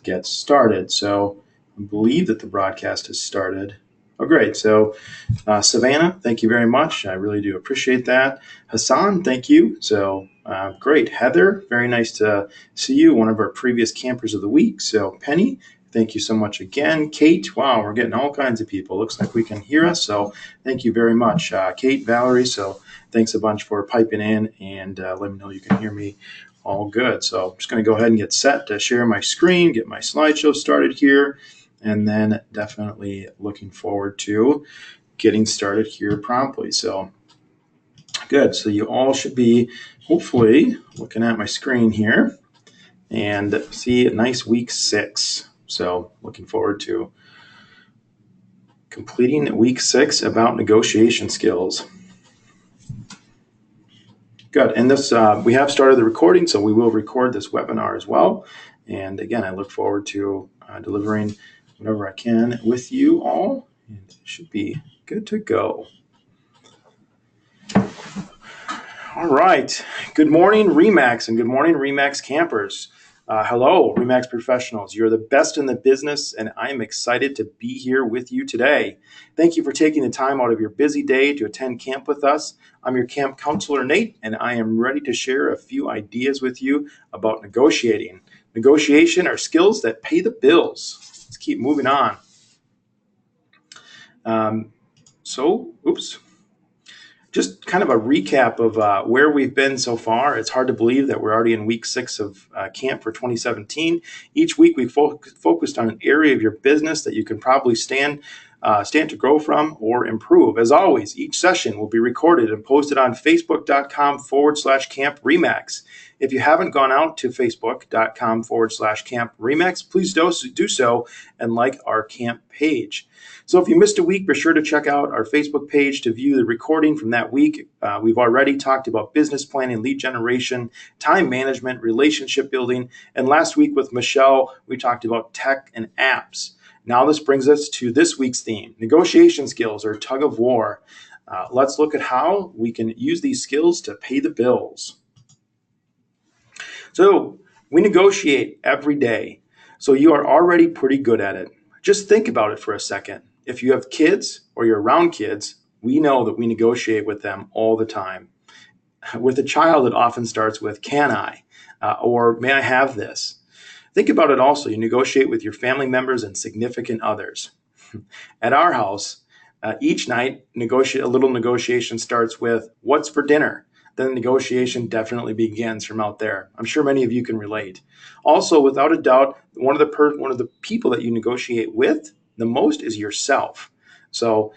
get started. So I believe that the broadcast has started. Oh, great. So Savannah, thank you very much. I really do appreciate that. Hassan, thank you. So great. Heather, very nice to see you, one of our previous campers of the week. So Penny, thank you so much again. Kate, wow, we're getting all kinds of people. Looks like we can hear us. So thank you very much. Kate, Valerie, so thanks a bunch for piping in and let me know you can hear me all good. So I'm just going to go ahead and get set to share my screen, get my slideshow started here, and then definitely looking forward to getting started here promptly. So good. So you all should be hopefully looking at my screen here and see a nice week 6. So looking forward to completing week 6 about negotiation skills. Good. And this we have started the recording, so we will record this webinar as well. And again, I look forward to delivering whatever I can with you all. And it should be good to go. All right. Good morning, RE/MAX, and good morning, RE/MAX campers. Hello, RE/MAX professionals. You're the best in the business, and I am excited to be here with you today. Thank you for taking the time out of your busy day to attend camp with us. I'm your camp counselor, Nate, and I am ready to share a few ideas with you about negotiating. Negotiation are skills that pay the bills. Let's keep moving on. Just kind of a recap of where we've been so far. It's hard to believe that we're already in week 6 of camp for 2017. Each week we focused on an area of your business that you can probably stand to grow from or improve. As always, each session will be recorded and posted on facebook.com/Camp RE/MAX. If you haven't gone out to facebook.com/Camp RE/MAX, please do so and like our camp page. So if you missed a week, be sure to check out our Facebook page to view the recording from that week. We've already talked about business planning, lead generation, time management, relationship building, and last week with Michelle, we talked about tech and apps. Now this brings us to this week's theme, negotiation skills or tug of war. Let's look at how we can use these skills to pay the bills. So we negotiate every day, so you are already pretty good at it. Just think about it for a second. If you have kids or you're around kids, we know that we negotiate with them all the time. With a child, it often starts with, can I? Or may I have this? Think about it also. You negotiate with your family members and significant others. At our house, each night, a little negotiation starts with, what's for dinner? Then the negotiation definitely begins from out there. I'm sure many of you can relate. Also, without a doubt, one of the people that you negotiate with the most is yourself. So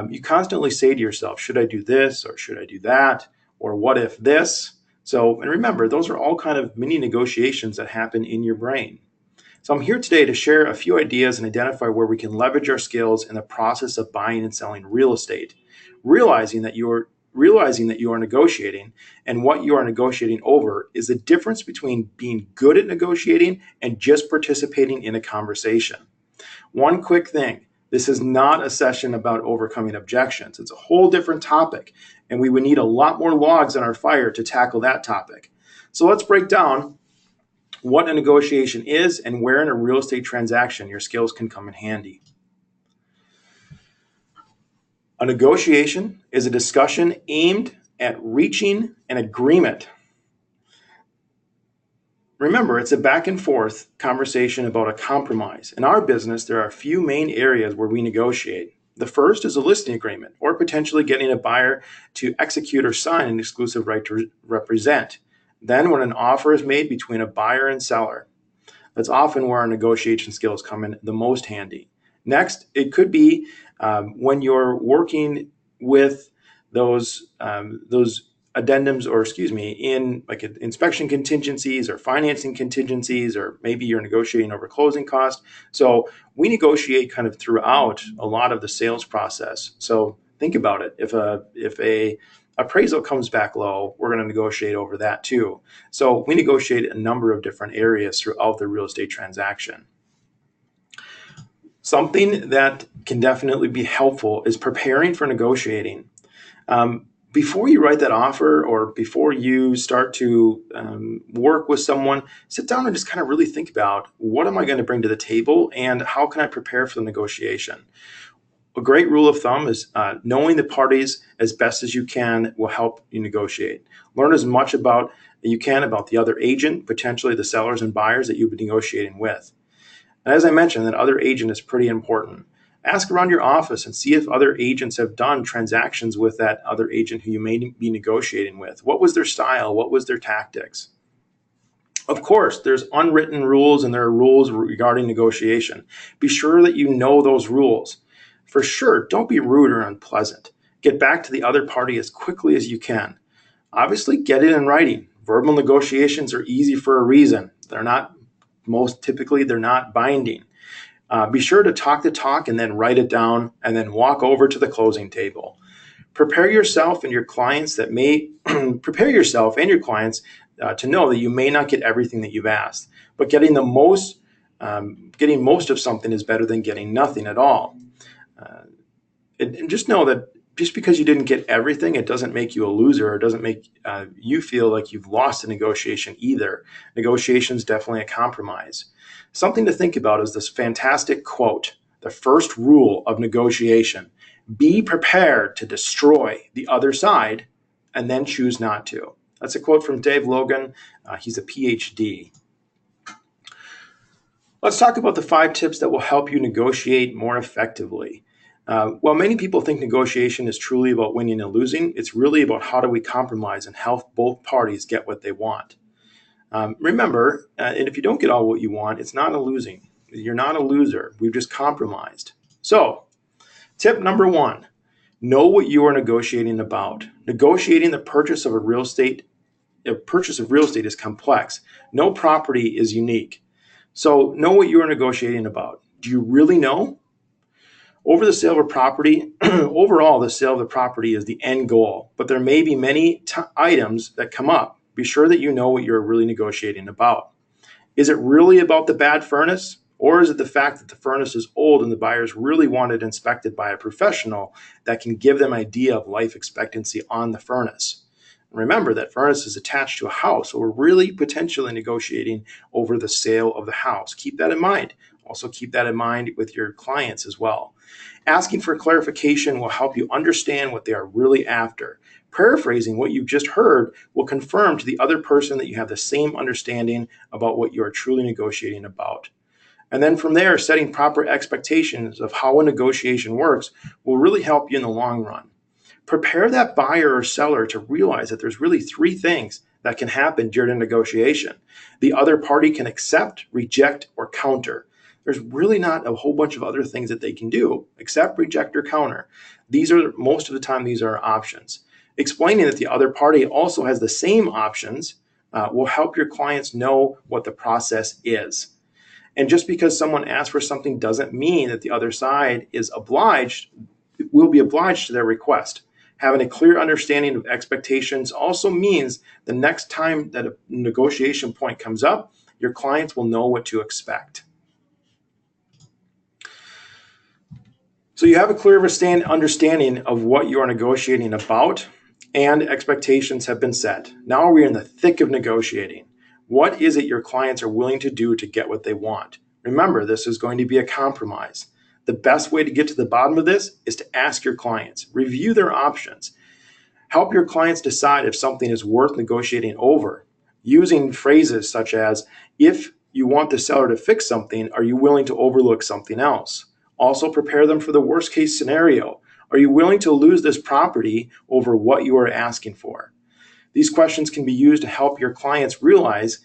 you constantly say to yourself, should I do this or should I do that? Or what if this? So, and remember, those are all kind of mini negotiations that happen in your brain. So I'm here today to share a few ideas and identify where we can leverage our skills in the process of buying and selling real estate, realizing that you are negotiating, and what you are negotiating over is the difference between being good at negotiating and just participating in a conversation. One quick thing, this is not a session about overcoming objections. It's a whole different topic, and we would need a lot more logs on our fire to tackle that topic. So let's break down what a negotiation is and where in a real estate transaction your skills can come in handy. A negotiation is a discussion aimed at reaching an agreement. Remember, it's a back and forth conversation about a compromise. In our business, there are a few main areas where we negotiate. The first is a listing agreement, or potentially getting a buyer to execute or sign an exclusive right to represent. Then when an offer is made between a buyer and seller, that's often where our negotiation skills come in the most handy. Next, it could be when you're working with those addendums, or in like inspection contingencies or financing contingencies, or maybe you're negotiating over closing costs. So we negotiate kind of throughout a lot of the sales process. So think about it. If a appraisal comes back low, we're going to negotiate over that too. So we negotiate a number of different areas throughout the real estate transaction. Something that can definitely be helpful is preparing for negotiating. before you write that offer or before you start to work with someone, sit down and just kind of really think about, what am I going to bring to the table and how can I prepare for the negotiation? A great rule of thumb is knowing the parties as best as you can will help you negotiate. Learn as much about you can about the other agent, potentially the sellers and buyers that you'll be negotiating with. And as I mentioned, that other agent is pretty important. Ask around your office and see if other agents have done transactions with that other agent who you may be negotiating with. What was their style? What was their tactics? Of course, there's unwritten rules and there are rules regarding negotiation. Be sure that you know those rules. For sure, don't be rude or unpleasant. Get back to the other party as quickly as you can. Obviously, get it in writing. Verbal negotiations are easy for a reason. They're not binding. Be sure to talk the talk and then write it down and then walk over to the closing table. Prepare yourself and your clients to know that you may not get everything that you've asked, but getting most of something is better than getting nothing at all. And just know that just because you didn't get everything, it doesn't make you a loser, or doesn't make you feel like you've lost a negotiation either. Negotiation is definitely a compromise. Something to think about is this fantastic quote: the first rule of negotiation: be prepared to destroy the other side and then choose not to. That's a quote from Dave Logan. He's a PhD. Let's talk about the 5 tips that will help you negotiate more effectively. While many people think negotiation is truly about winning and losing, it's really about how do we compromise and help both parties get what they want. Remember, and if you don't get all what you want, it's not a losing. You're not a loser. We've just compromised. So, tip number 1, know what you are negotiating about. Negotiating the purchase of real estate is complex. No property is unique. So, know what you are negotiating about. Do you really know? Overall, the sale of the property is the end goal, but there may be many items that come up. Be sure that you know what you're really negotiating about. Is it really about the bad furnace? Or is it the fact that the furnace is old and the buyers really want it inspected by a professional that can give them an idea of life expectancy on the furnace? Remember that furnace is attached to a house, so we're really potentially negotiating over the sale of the house. Keep that in mind. Also keep that in mind with your clients as well. Asking for clarification will help you understand what they are really after. Paraphrasing what you've just heard will confirm to the other person that you have the same understanding about what you are truly negotiating about. And then from there, setting proper expectations of how a negotiation works will really help you in the long run. Prepare that buyer or seller to realize that there's really 3 things that can happen during a negotiation. The other party can accept, reject, or counter. There's really not a whole bunch of other things that they can do: accept, reject, or counter. Most of the time, these are options. Explaining that the other party also has the same options will help your clients know what the process is. And just because someone asks for something doesn't mean that the other side will be obliged to their request. Having a clear understanding of expectations also means the next time that a negotiation point comes up, your clients will know what to expect. So you have a clear understanding of what you are negotiating about, and expectations have been set. Now we're in the thick of negotiating. What is it your clients are willing to do to get what they want? Remember, this is going to be a compromise. The best way to get to the bottom of this is to ask your clients. Review their options. Help your clients decide if something is worth negotiating over. Using phrases such as, if you want the seller to fix something, are you willing to overlook something else? Also prepare them for the worst case scenario. Are you willing to lose this property over what you are asking for? These questions can be used to help your clients realize,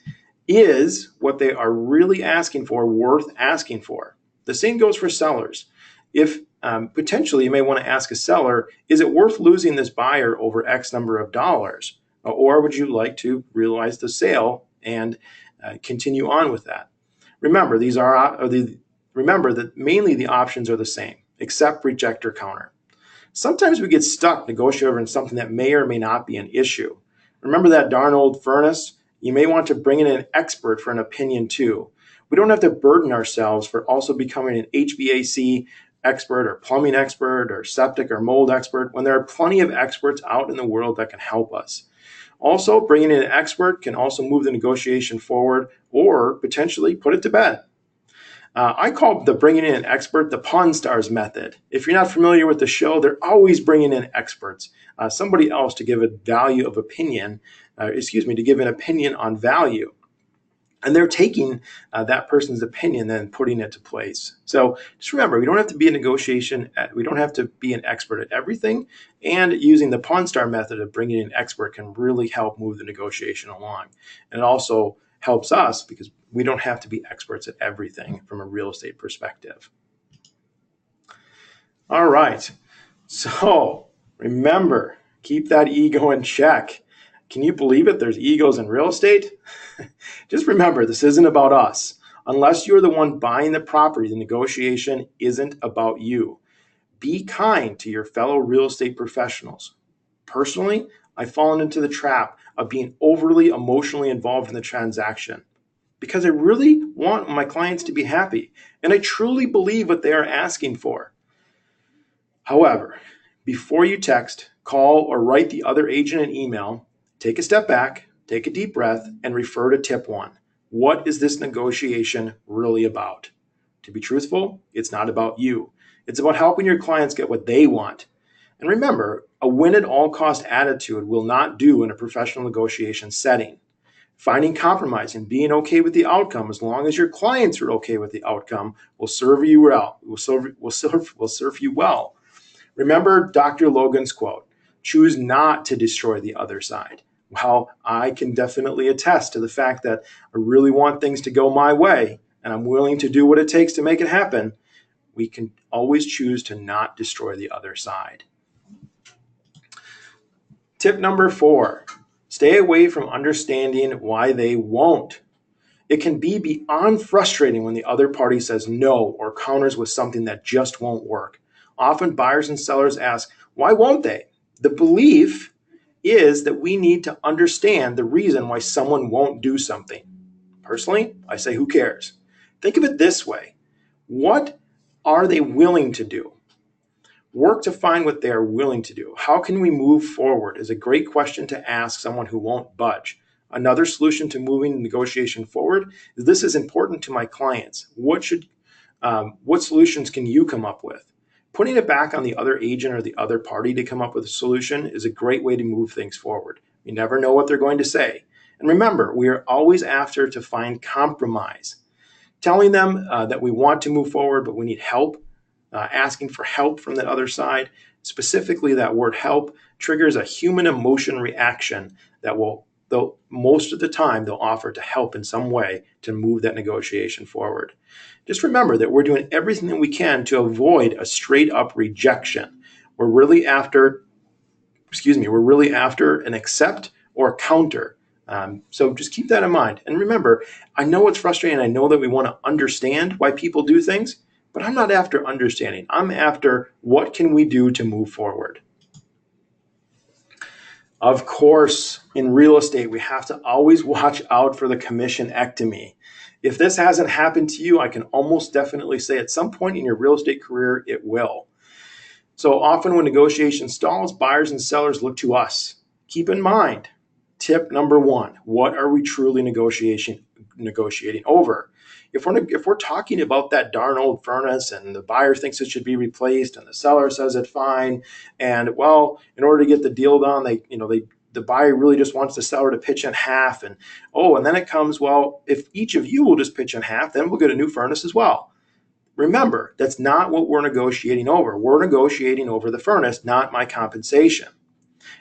is what they are really asking for worth asking for? The same goes for sellers. If potentially you may want to ask a seller, is it worth losing this buyer over X number of dollars? Or would you like to realize the sale and continue on with that? Remember, remember that mainly the options are the same: accept, reject, or counter. Sometimes we get stuck negotiating over something that may or may not be an issue. Remember that darn old furnace? You may want to bring in an expert for an opinion too. We don't have to burden ourselves for also becoming an HVAC expert or plumbing expert or septic or mold expert when there are plenty of experts out in the world that can help us. Also, bringing in an expert can also move the negotiation forward or potentially put it to bed. I call the bringing in an expert the Pawn Stars method. If you're not familiar with the show, they're always bringing in experts, somebody else to give a value of opinion, to give an opinion on value. And they're taking that person's opinion and putting it to place. So just remember, we don't have to be we don't have to be an expert at everything. And using the Pawn Star method of bringing in an expert can really help move the negotiation along. And it also helps us because we don't have to be experts at everything from a real estate perspective. All right. So remember, keep that ego in check. Can you believe it? There's egos in real estate. Just remember, this isn't about us. Unless you're the one buying the property, the negotiation isn't about you. Be kind to your fellow real estate professionals. Personally, I've fallen into the trap of being overly emotionally involved in the transaction because I really want my clients to be happy, and I truly believe what they are asking for. However, before you text, call, or write the other agent an email, take a step back, take a deep breath, and refer to tip 1. What is this negotiation really about? To be truthful, it's not about you. It's about helping your clients get what they want. And remember, a win-at-all-cost attitude will not do in a professional negotiation setting. Finding compromise and being okay with the outcome, as long as your clients are okay with the outcome, will serve you well. Will serve you well. Remember Dr. Logan's quote, "Choose not to destroy the other side." While I can definitely attest to the fact that I really want things to go my way and I'm willing to do what it takes to make it happen, we can always choose to not destroy the other side. Tip number 4, stay away from understanding why they won't. It can be beyond frustrating when the other party says no or counters with something that just won't work. Often buyers and sellers ask, why won't they? The belief is that we need to understand the reason why someone won't do something. Personally, I say, who cares? Think of it this way. What are they willing to do? Work to find what they are willing to do. How can we move forward is a great question to ask someone who won't budge. Another solution to moving the negotiation forward is, this is important to my clients. What solutions can you come up with? Putting it back on the other agent or the other party to come up with a solution is a great way to move things forward. You never know what they're going to say. And remember, we are always after to find compromise. Telling them that we want to move forward, but we need help, asking for help from the other side, specifically that word help, triggers a human emotion reaction that will, though most of the time, they'll offer to help in some way to move that negotiation forward. Just remember that we're doing everything that we can to avoid a straight up rejection. We're really after an accept or a counter. So just keep that in mind. And remember, I know it's frustrating. I know that we want to understand why people do things, but I'm not after understanding. I'm after what can we do to move forward. Of course, in real estate, we have to always watch out for the commission-ectomy. If this hasn't happened to you, I can almost definitely say at some point in your real estate career, it will. So often when negotiation stalls, buyers and sellers look to us. Keep in mind, tip number 1, what are we truly negotiating over? If we're talking about that darn old furnace and the buyer thinks it should be replaced and the seller says it's fine, and well, in order to get the deal done, the buyer really just wants the seller to pitch in half, and then it comes, well, if each of you will just pitch in half, then we'll get a new furnace as well. Remember, that's not what we're negotiating over. We're negotiating over the furnace, not my compensation.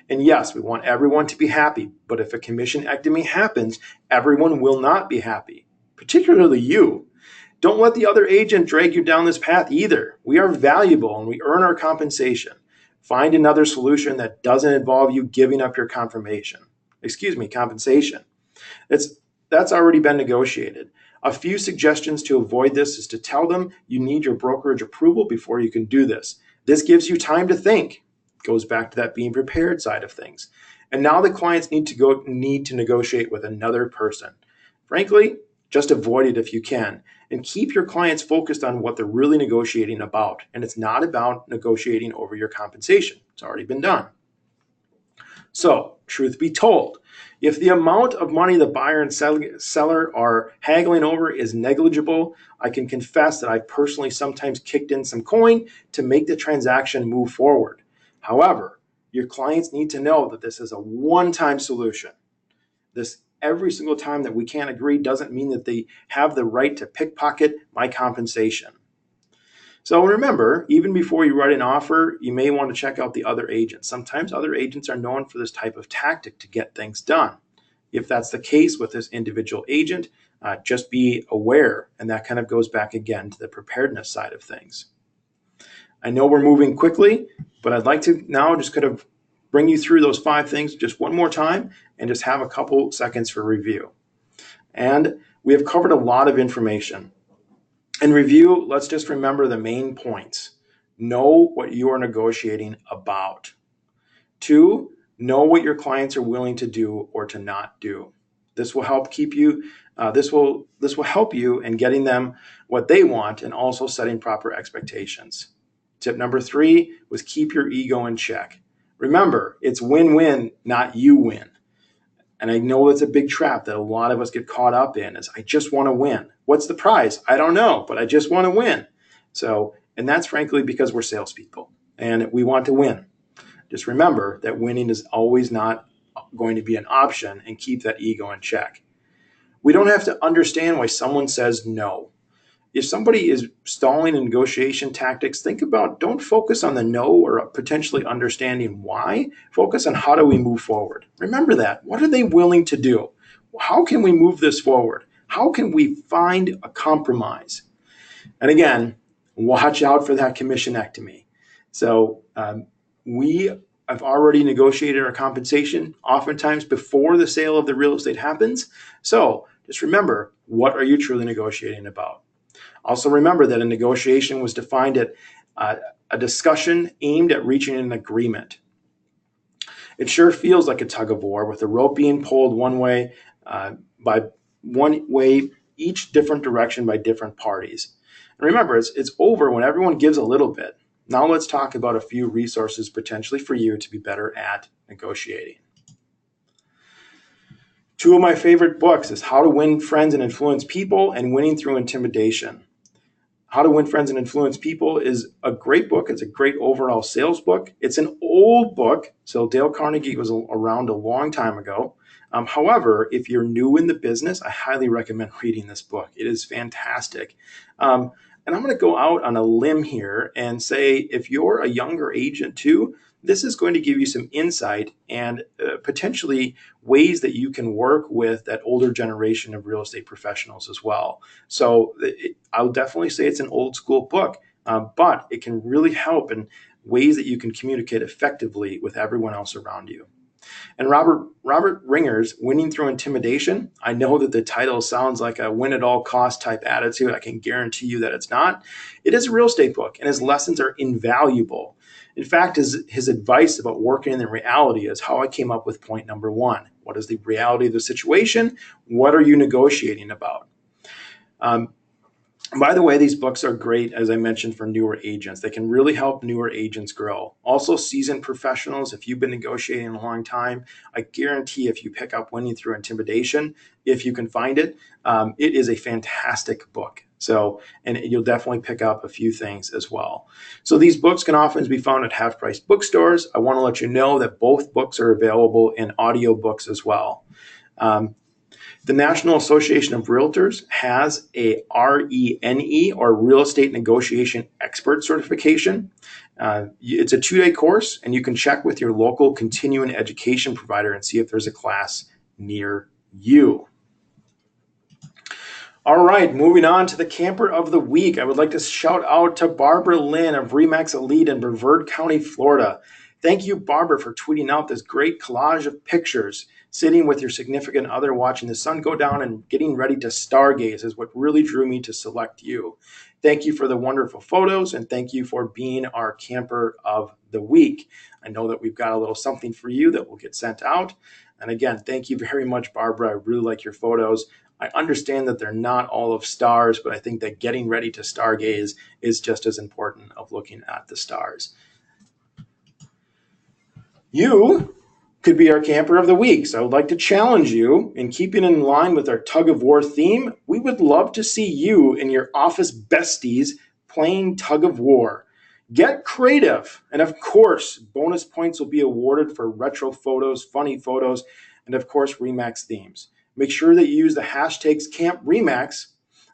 And yes, we want everyone to be happy, but if a commission-ectomy happens, everyone will not be happy. Particularly you. Don't let the other agent drag you down this path either. We are valuable and we earn our compensation. Find another solution that doesn't involve you giving up your compensation. That's already been negotiated. A few suggestions to avoid this is to tell them you need your brokerage approval before you can do this. This gives you time to think. Goes back to that being prepared side of things. And now the clients need to negotiate with another person. Frankly, Just avoid it if you can. And keep your clients focused on what they're really negotiating about. And it's not about negotiating over your compensation. It's already been done. So, truth be told, if the amount of money the buyer and seller are haggling over is negligible, I can confess that I've personally sometimes kicked in some coin to make the transaction move forward. However, your clients need to know that this is a one-time solution. This every single time that we can't agree doesn't mean that they have the right to pickpocket my compensation. So remember, even before you write an offer, you may want to check out the other agents. Sometimes other agents are known for this type of tactic to get things done. If that's the case with this individual agent, just be aware. And that kind of goes back again to the preparedness side of things. I know we're moving quickly, but I'd like to now just kind of bring you through those 5 things just one more time and just have a couple seconds for review. And we have covered a lot of information. In review, let's just remember the main points. Know what you are negotiating about. 2, know what your clients are willing to do or to not do. This will help keep you. This will help you in getting them what they want and also setting proper expectations. Tip number 3 was keep your ego in check. Remember, it's win-win, not you win. And I know it's a big trap that a lot of us get caught up in is I just want to win. What's the prize? I don't know, but I just want to win. So, and that's frankly because we're salespeople and we want to win. Just remember that winning is always not going to be an option and keep that ego in check. We don't have to understand why someone says no. If somebody is stalling in negotiation tactics, don't focus on the no or potentially understanding why. Focus on how do we move forward. Remember that. What are they willing to do? How can we move this forward? How can we find a compromise? And again, watch out for that commissionectomy. So we have already negotiated our compensation oftentimes before the sale of the real estate happens. So just remember, what are you truly negotiating about? Also remember that a negotiation was defined at a discussion aimed at reaching an agreement. It sure feels like a tug of war with the rope being pulled one way, each different direction by different parties. And remember, it's over when everyone gives a little bit. Now let's talk about a few resources potentially for you to be better at negotiating. 2 of my favorite books is How to Win Friends and Influence People and Winning Through Intimidation. How to Win Friends and Influence People is a great book. It's a great overall sales book. It's an old book, so Dale Carnegie was around a long time ago. However, if you're new in the business, I highly recommend reading this book. It is fantastic. And I'm going to go out on a limb here and say if you're a younger agent too, this is going to give you some insight and potentially ways that you can work with that older generation of real estate professionals as well. So I'll definitely say it's an old school book, but it can really help in ways that you can communicate effectively with everyone else around you. And Robert Ringer's Winning Through Intimidation, I know that the title sounds like a win at all cost type attitude. I can guarantee you that it's not. It is a real estate book, and his lessons are invaluable. In fact, his advice about working in the reality is how I came up with point number 1. What is the reality of the situation? What are you negotiating about? By the way, these books are great, as I mentioned, for newer agents. They can really help newer agents grow. Also, seasoned professionals, if you've been negotiating a long time, I guarantee if you pick up Winning Through Intimidation, if you can find it, it is a fantastic book. So, and you'll definitely pick up a few things as well. So these books can often be found at half-price bookstores. I want to let you know that both books are available in audiobooks as well. The National Association of Realtors has a RENE, or Real Estate Negotiation Expert certification. It's a 2-day course, and you can check with your local continuing education provider and see if there's a class near you. All right, moving on to the camper of the week. I would like to shout out to Barbara Lynn of Remax Elite in Brevard County, Florida. Thank you, Barbara, for tweeting out this great collage of pictures. Sitting with your significant other, watching the sun go down and getting ready to stargaze is what really drew me to select you. Thank you for the wonderful photos, and thank you for being our camper of the week. I know that we've got a little something for you that will get sent out. And again, thank you very much, Barbara. I really like your photos. I understand that they're not all of stars, but I think that getting ready to stargaze is just as important of looking at the stars. You could be our camper of the week. So I would like to challenge you in keeping in line with our tug of war theme. We would love to see you and your office besties playing tug of war. Get creative. And of course, bonus points will be awarded for retro photos, funny photos, and of course, Remax themes. Make sure that you use the hashtags Camp Remax,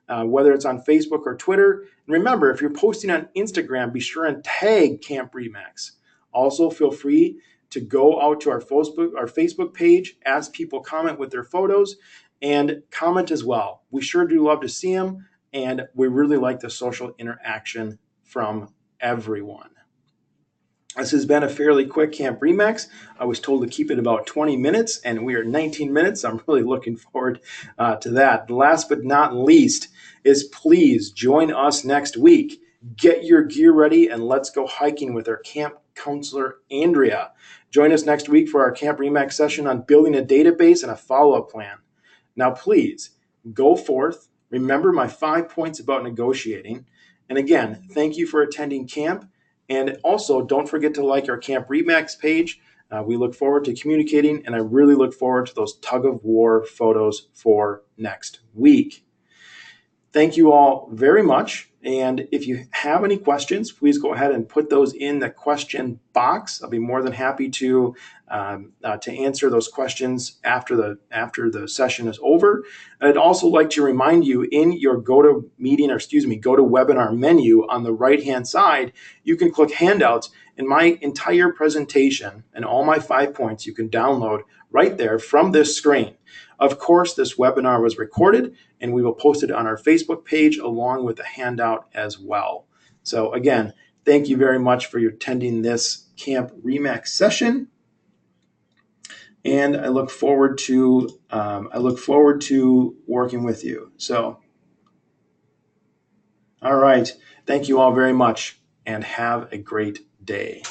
whether it's on Facebook or Twitter. And remember, if you're posting on Instagram, be sure and tag Camp Remax. Also, feel free to go out to our Facebook page, ask people comment with their photos, and comment as well. We sure do love to see them, and we really like the social interaction from everyone. This has been a fairly quick Camp Remax. I was told to keep it about 20 minutes, and we are 19 minutes. I'm really looking forward to that. Last but not least is please join us next week. Get your gear ready, and let's go hiking with our camp counselor, Andrea. Join us next week for our Camp Remax session on building a database and a follow-up plan. Now, please go forth. Remember my 5 points about negotiating. And again, thank you for attending camp. And also, don't forget to like our Camp Remax page. We look forward to communicating, and I really look forward to those tug of war photos for next week. Thank you all very much. And if you have any questions, please go ahead and put those in the question box. I'll be more than happy to answer those questions after the session is over. I'd also like to remind you in your GoToWebinar menu on the right-hand side, you can click handouts, and my entire presentation and all my 5 points you can download right there from this screen. Of course, this webinar was recorded, and we will post it on our Facebook page along with a handout as well. So again, thank you very much for attending this Camp Remax session, and I look forward to working with you. So, all right, thank you all very much, and have a great day.